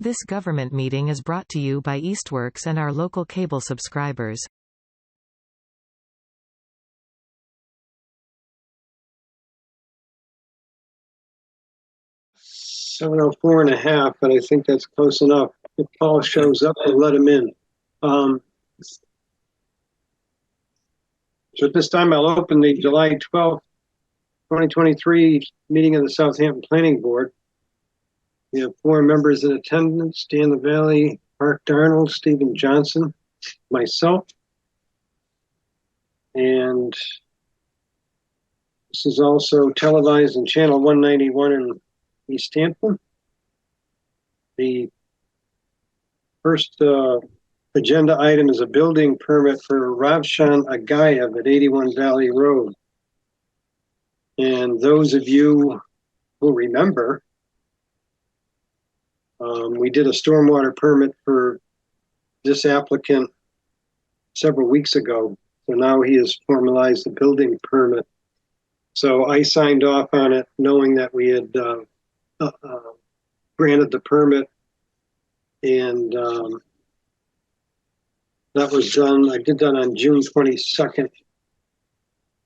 This government meeting is brought to you by Eastworks and our local cable subscribers. $7:04.5, but I think that's close enough. If Paul shows up, we'll let him in. So at this time, I'll open the July 12th, 2023 meeting of the Southampton Planning Board. We have 4 members in attendance: Dan LaValle, Mark Darnold, Stephen Johnson, myself. And this is also televised on channel 191 in Easthampton. The first agenda item is a building permit for Ravshan Agayev at 81 Valley Road. And those of you who remember, we did a stormwater permit for this applicant several weeks ago. So now he has formalized the building permit. So I signed off on it knowing that we had granted the permit, and that was done. I did that on June 22nd.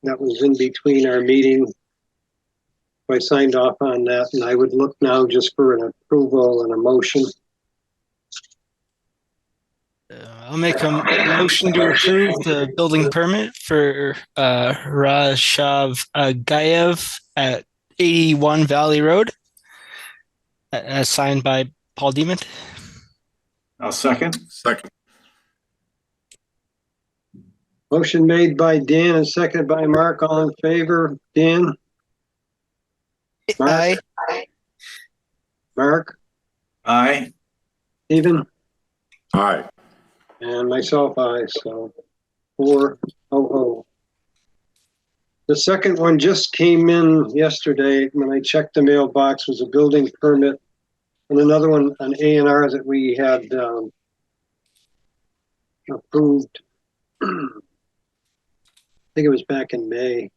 That was in between our meeting. I signed off on that, and I would look now just for an approval and a motion. I'll make a motion to approve the building permit for Rashav Gayev at 81 Valley Road, as signed by Paul Demond. I'll second. Motion made by Dan and seconded by Mark. All in favor? Dan? Mark? Aye. Mark? Aye. Stephen? Aye. And myself, aye. So 4-0-0. The second one just came in yesterday when I checked the mailbox. Was a building permit, and another one, an A&R that we had approved. I think it was back in May.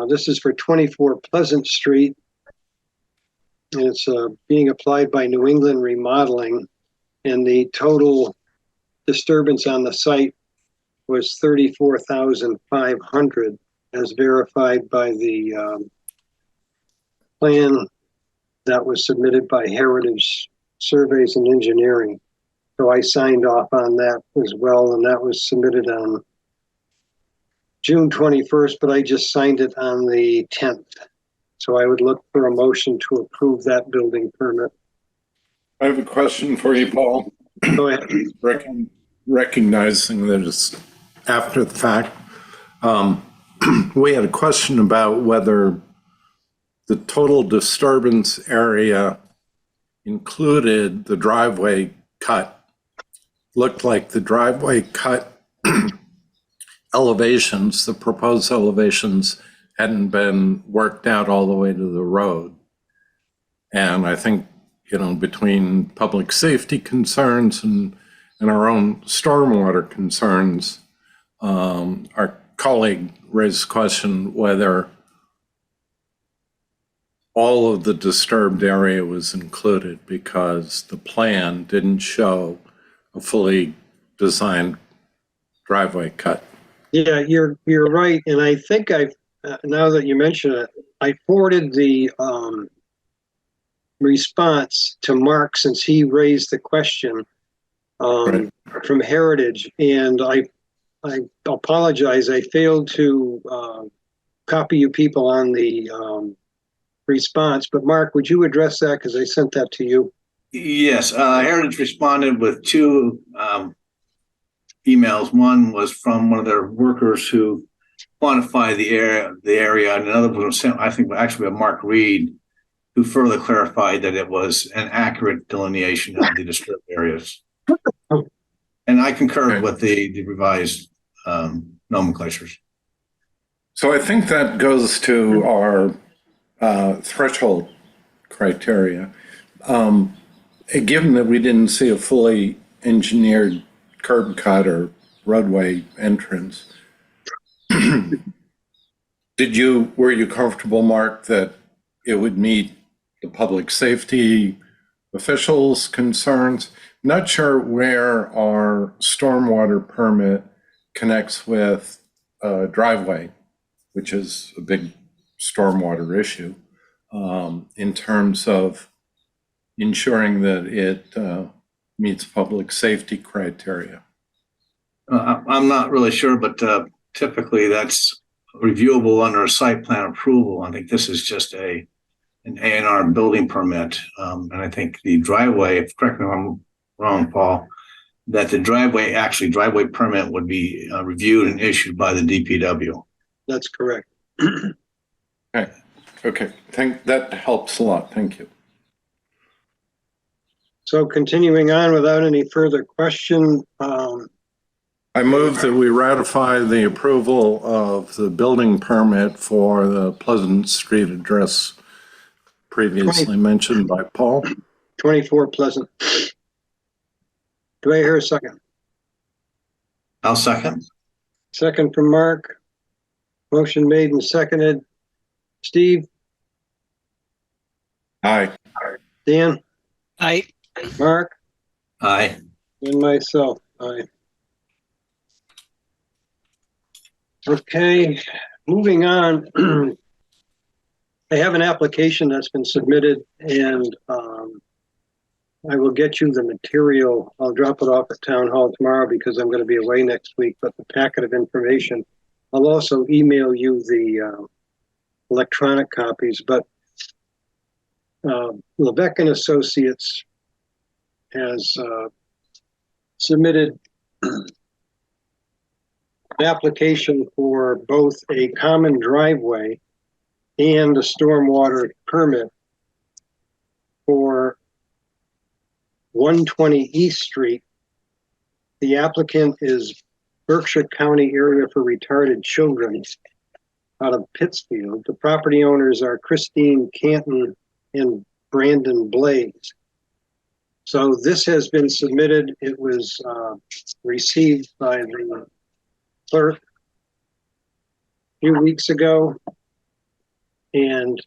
This is for 24 Pleasant Street, and it's being applied by New England Remodeling, and the total disturbance on the site was 34,500, as verified by the plan that was submitted by Heritage Surveys and Engineering. So I signed off on that as well, and that was submitted on June 21st, but I just signed it on the 10th. So I would look for a motion to approve that building permit. I have a question for you, Paul. Go ahead. Recognizing that it's after the fact, we had a question about whether the total disturbance area included the driveway cut. Looked like the driveway cut elevations, the proposed elevations, hadn't been worked out all the way to the road. And I think, between public safety concerns and our own stormwater concerns, our colleague raised the question whether all of the disturbed area was included, because the plan didn't show a fully designed driveway cut. Yeah, you're right, and I think now that you mention it, I forwarded the response to Mark, since he raised the question Right. from Heritage, and I apologize. I failed to copy you people on the response, but Mark, would you address that, because I sent that to you? Yes, Heritage responded with 2 emails. One was from one of their workers who quantified the area, and another one was sent, I think, actually by Mark Reed, who further clarified that it was an accurate delineation of the disturbed areas. And I concur with the revised nomenclatures. So I think that goes to our threshold criteria. Given that we didn't see a fully engineered curb cut or roadway entrance, were you comfortable, Mark, that it would meet the public safety officials' concerns. Not sure where our stormwater permit connects with a driveway, which is a big stormwater issue, in terms of ensuring that it meets public safety criteria. I'm not really sure, but typically that's reviewable under a site plan approval. I think this is just an A&R building permit. And I think the driveway, if correct me if I'm wrong, Paul, that the driveway permit would be reviewed and issued by the DPW. That's correct. Okay. That helps a lot. Thank you. So continuing on without any further question, I move that we ratify the approval of the building permit for the Pleasant Street address previously mentioned by Paul. 24 Pleasant. Do I hear a second? I'll second. Second from Mark. Motion made and seconded. Steve? Aye. Dan? Aye. Mark? Aye. And myself, aye. Okay, moving on. I have an application that's been submitted, and I will get you the material. I'll drop it off at Town Hall tomorrow because I'm going to be away next week, but the packet of information. I'll also email you the electronic copies, but Levesque and Associates has submitted an application for both a common driveway and a stormwater permit for 120 East Street. The applicant is Berkshire County Area for Retarded Children out of Pittsfield. The property owners are Christine Canton and Brandon Blaze. So this has been submitted. It was received by the clerk a few weeks ago, and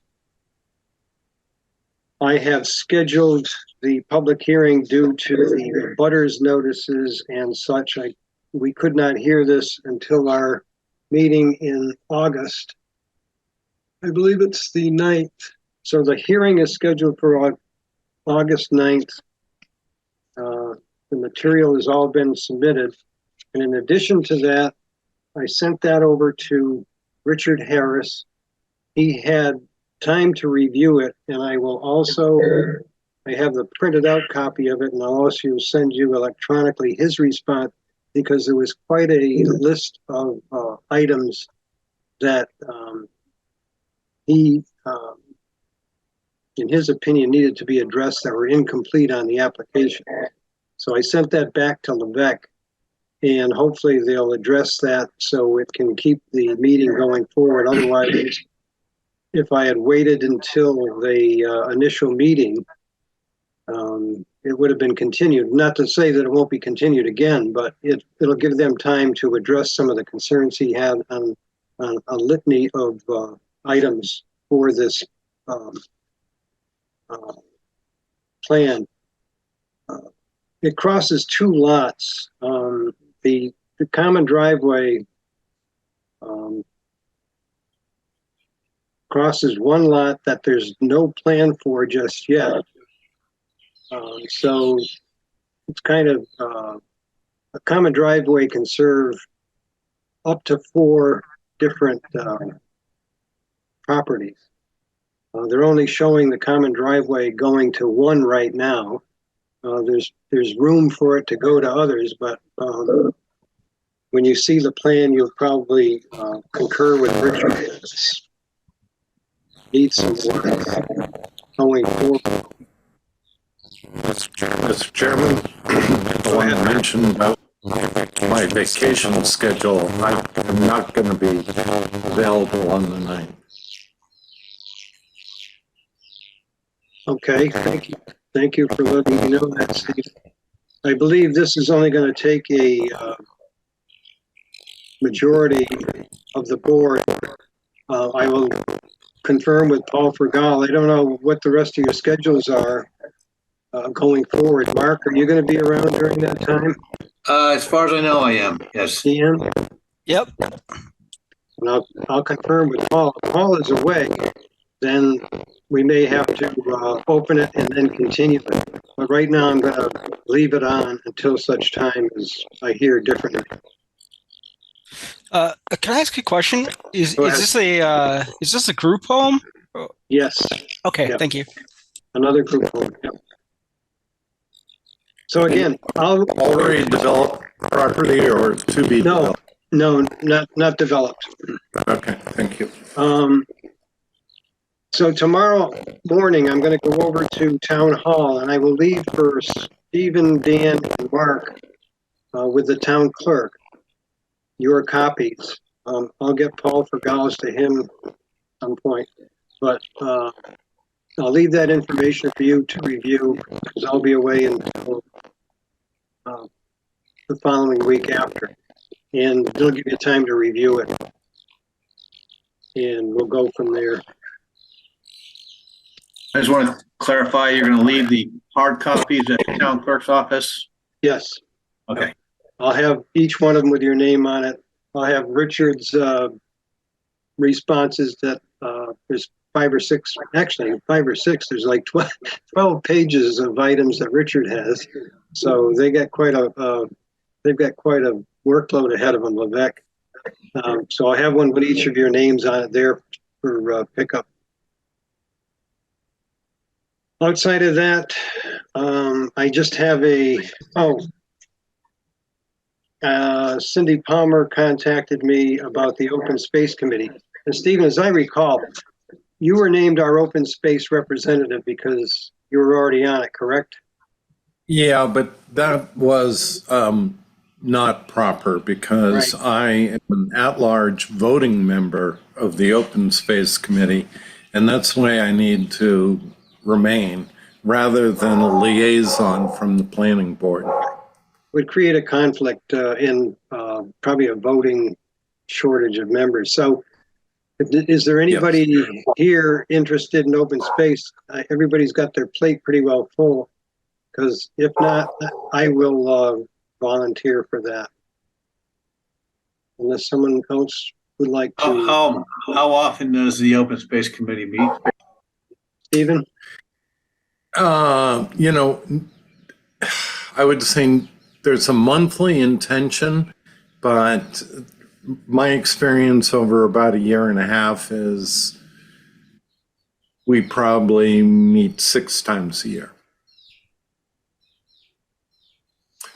I have scheduled the public hearing due to the butters notices and such. We could not hear this until our meeting in August. I believe it's the 9th. So the hearing is scheduled for August 9th. The material has all been submitted. And in addition to that, I sent that over to Richard Harris. He had time to review it, and I will also, I have the printed out copy of it, and I'll also send you electronically his response, because there was quite a list of items that he, in his opinion, needed to be addressed that were incomplete on the application. So I sent that back to Levesque, and hopefully they'll address that so it can keep the meeting going forward. Otherwise, if I had waited until the initial meeting, it would have been continued. Not to say that it won't be continued again, but it'll give them time to address some of the concerns he had on a litany of items for this plan. It crosses two lots. The common driveway crosses one lot that there's no plan for just yet. So it's kind of a common driveway can serve up to 4 different properties. They're only showing the common driveway going to 1 right now. There's room for it to go to others, but when you see the plan, you'll probably concur with Richard. Needs some work going forward. Mr. Chairman, I want to mention about my vacation schedule. I'm not going to be available on the 9th. Okay, thank you for letting me know that, Steve. I believe this is only going to take a majority of the board. I will confirm with Paul Fergal. I don't know what the rest of your schedules are. going forward. Mark, are you going to be around during that time? As far as I know, I am. Yes. Ian? Yep. And I'll confirm with Paul. If Paul is away, then we may have to open it and then continue it. But right now, I'm going to leave it on until such time as I hear differently. Can I ask you a question? Is Go ahead. is this a group home? Yes, Okay, Yeah. thank you. another group home. Yep. So again, I'll Already developed property or to be no, developed? no, not developed. Okay, thank you. So tomorrow morning, I'm going to go over to Town Hall, and I will leave for Stephen, Dan, and Mark with the town clerk. Your copies. I'll get Paul Fergalis to him at some point, but I'll leave that information for you to review because I'll be away until the following week after, and they'll give you time to review it, and we'll go from there. I just want to clarify, you're going to leave the hard copies at the town clerk's office? Yes. Okay. I'll have each one of them with your name on it. I'll have Richard's responses that there's 5 or 6, actually 5 or 6, there's like 12 pages of items that Richard has. So they got quite a, they've got quite a workload ahead of them, Levesque. So I'll have one with each of your names on it there for pickup. Outside of that, I just have Cindy Palmer contacted me about the Open Space Committee. And Stephen, as I recall, you were named our open space representative because you were already on it, correct? Yeah, but that was not proper because Right. I am an at-large voting member of the Open Space Committee, and that's the way I need to remain, rather than a liaison from the planning board. Would create a conflict in probably a voting shortage of members. So is there anybody here interested in open space? Everybody's got their plate pretty well full, because if not, I will volunteer for that. Unless someone else would like to. How often does the Open Space Committee meet? Stephen? You know, I would say there's a monthly intention, but my experience over about a year and a half is we probably meet 6 times a year.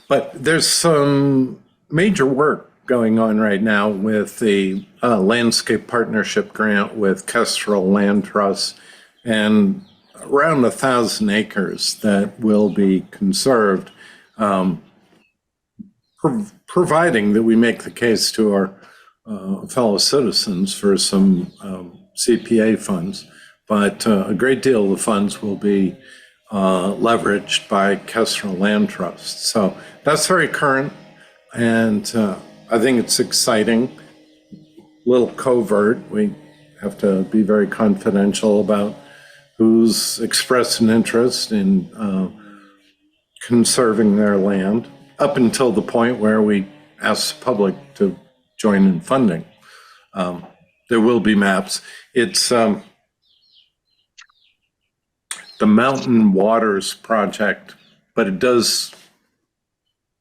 But there's some major work going on right now with the landscape partnership grant with Kestrel Land Trust, and around 1,000 acres that will be conserved, providing that we make the case to our fellow citizens for some CPA funds. But a great deal of the funds will be leveraged by Kestrel Land Trust. So that's very current, and I think it's exciting. Little covert. We have to be very confidential about who's expressed an interest in conserving their land, up until the point where we ask the public to join in funding. There will be maps. It's the Mountain Waters Project, but it does,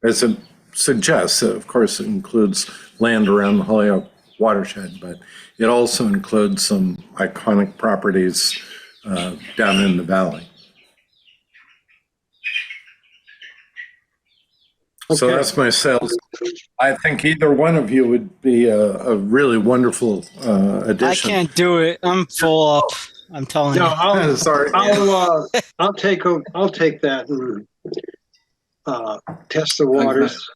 as it suggests, of course, it includes land around the Holyoke watershed, but it also includes some iconic properties down in the valley. So Okay. that's my sales. I think either one of you would be a really wonderful addition. I can't do it. I'm full up. I'm telling No, you. Sorry. I'll take that and test the waters.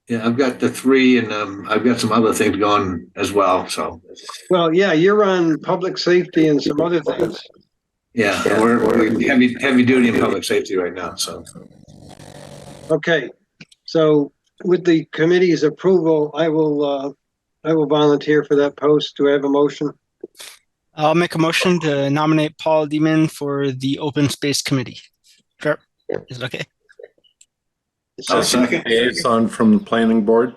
Yeah, I've got the 3, and I've got some other things going as well. So, Well, yeah, you're on public safety and some other things. yeah, we're heavy duty in public safety right now. So, Okay, so with the committee's approval, I will volunteer for that post. Do I have a motion? I'll make a motion to nominate Paul Dieman for the Open Space Committee. Sure. Is it okay? I'll second. Liaison from the planning board.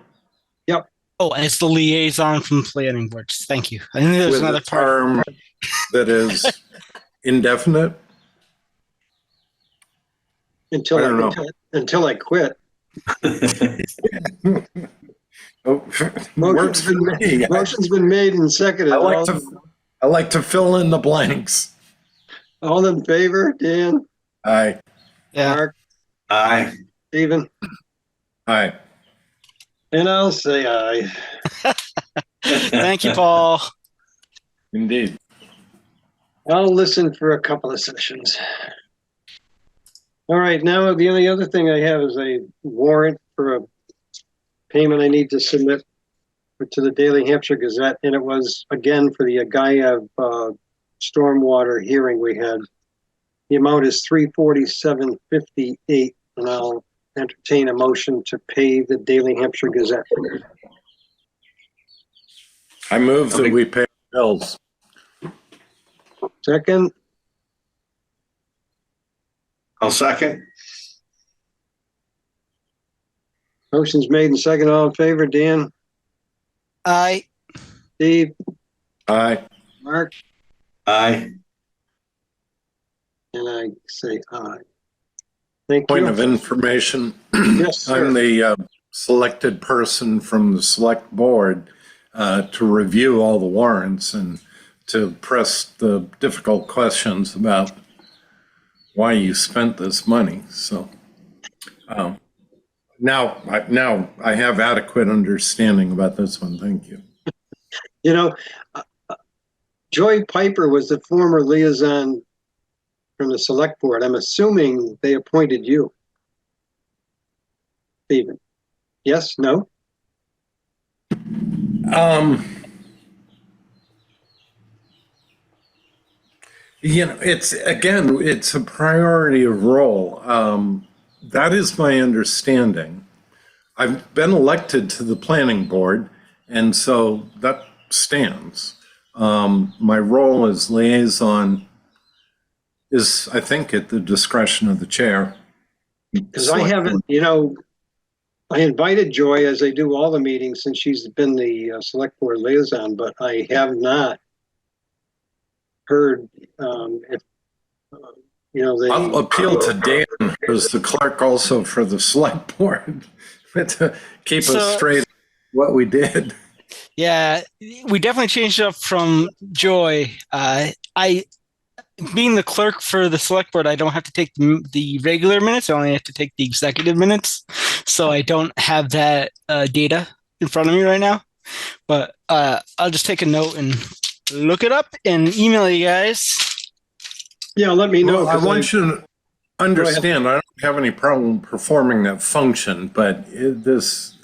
Oh, as the liaison from planning boards. Thank you. I think there's With another a part. term that is indefinite. Until I don't until I quit. Oh, works for me. Motion's been made and seconded. I like to fill in the blanks. All in favor, Dan, Aye. Yeah. Mark, Aye. Stephen, Aye. and I'll say aye. Thank you, Paul. Indeed. I'll listen for a couple of sessions. All right, now the only other thing I have is a warrant for a payment I need to submit to the Daily Hampshire Gazette, and it was again for the Agayev stormwater hearing we had. The amount is $347.58, and I'll entertain a motion to pay the Daily Hampshire Gazette. I move that we pay bills. Second, I'll second. motion's made and second. All in favor, Dan, Aye. Steve, Aye. Mark, Aye. and I say aye. Thank Point you. of information. Yes, sir. I'm the selected person from the select board to review all the warrants and to press the difficult questions about why you spent this money. So now I have adequate understanding about this one. Thank you. You know, Joy Piper was the former liaison from the select board. I'm assuming they appointed you, Stephen. Yes, no? It's a priority of role. That is my understanding. I've been elected to the planning board, and so that stands. My role as liaison is, I think, at the discretion of the chair. Because I haven't, I invited Joy, as I do all the meetings, since she's been the select board liaison, but I have not heard if, they. I'll appeal to Dan, who's the clerk also for the select board, to keep us straight on what we did. Yeah, we definitely changed it up from Joy. Being the clerk for the select board, I don't have to take the regular minutes. I only have to take the executive minutes. So I don't have that data in front of me right now. But I'll just take a note and look it up and email you guys. Yeah, let me know. Well, I want you to understand, I don't have any problem performing that function, but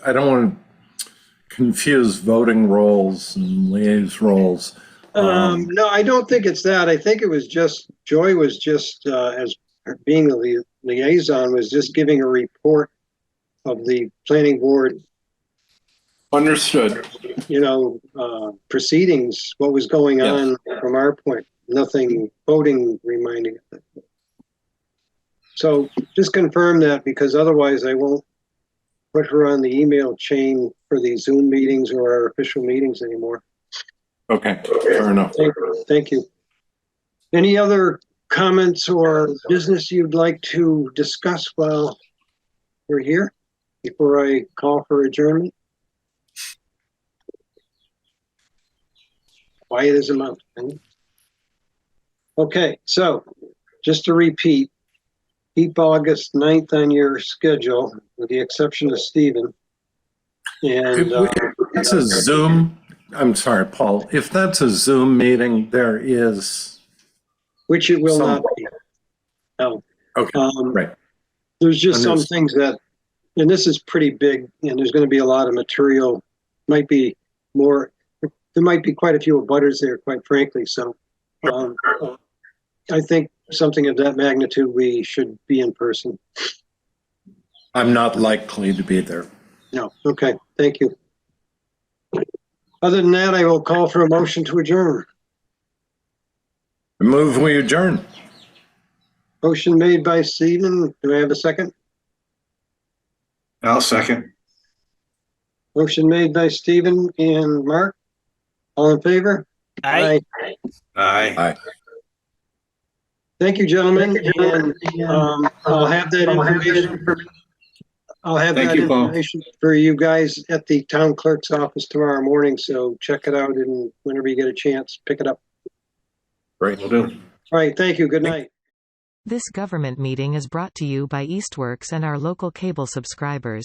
I don't want to confuse voting roles and liaison roles. No, I don't think it's that. I think it was just, Joy was just, as being the liaison, was just giving a report of the planning board. Understood. Proceedings, what was going on from our point. Nothing voting reminding of it. So just confirm that, because otherwise I won't put her on the email chain for the Zoom meetings or our official meetings anymore. Okay, fair enough. Thank you. Any other comments or business you'd like to discuss while we're here before I call for adjournment? Quiet as a mouse. Okay, so just to repeat, keep August 9th on your schedule, with the exception of Stephen. And it's a Zoom. I'm sorry, Paul. If that's a Zoom meeting, there is. Which it will not be. No. Okay, right. There's just some things that, and this is pretty big, and there's going to be a lot of material. Might be more. There might be quite a few abutters there, quite frankly. So, I think something of that magnitude, we should be in person. I'm not likely to be there. No. Okay. Thank you. Other than that, I will call for a motion to adjourn. Move we adjourn. Motion made by Stephen. Do I have a second? I'll second. Motion made by Stephen and Mark. All in favor? Aye. Aye. Aye. Thank you, gentlemen. And I'll have that information. I'll have Thank that you, Paul. information for you guys at the town clerk's office tomorrow morning. So check it out, and whenever you get a chance, pick it up. Great. Will do. All right. Thank you. Good night. This government meeting is brought to you by Eastworks and our local cable subscribers.